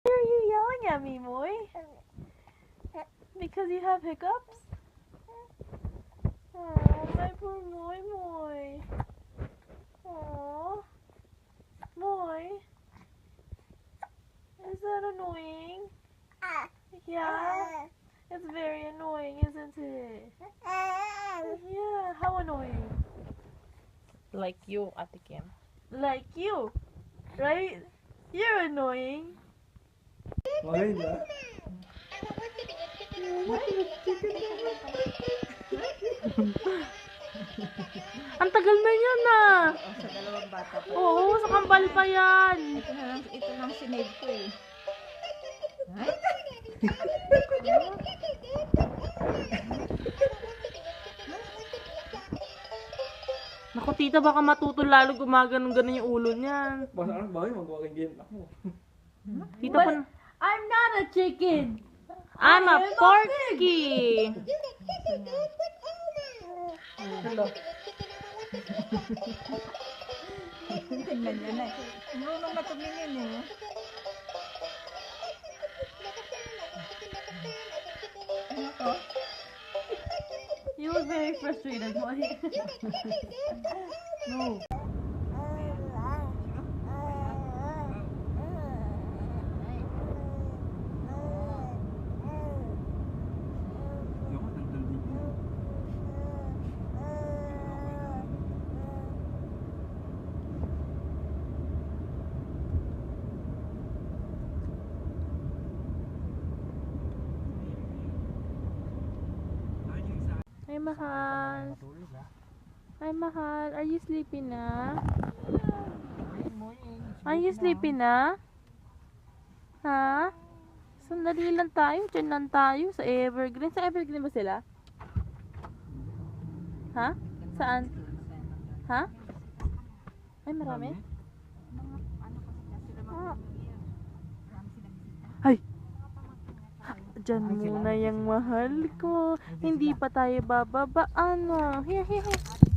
are you yelling at me, Moy? Because you have hiccups? Oh, my poor Moy Moy. Aw. Moy. Is that annoying? Yeah? It's very annoying, isn't it? Yeah, how annoying? Like you, Ate Kim. Like you, right? You're annoying. Okay na. Ang tagal na yan ah. Sa dalawang bata pa. Oo, sa kambal pa yan. Ito lang sinave ko eh. Naku tita, baka matutol lalo gumaganon-ganon yung ulo niyan. Basta anak bagay, mag-walking game ako. Tita pa I'm not a chicken. I'm a porky. Hello. Tingnan niya na. Marunong na tumingin eh. Ano to? You look very frustrated, boy. No. Hi, mahal. Hi, mahal. Are you sleepy na? Are you sleepy na? Ha? Sandali lang tayo. Diyan lang tayo. Sa Evergreen. Sa Evergreen ba sila? Ha? Saan? Ha? Ay, marami? Ah. Ay! Diyan muna yung mahal ko. Hindi pa tayo bababa. Ano? Here, here, here.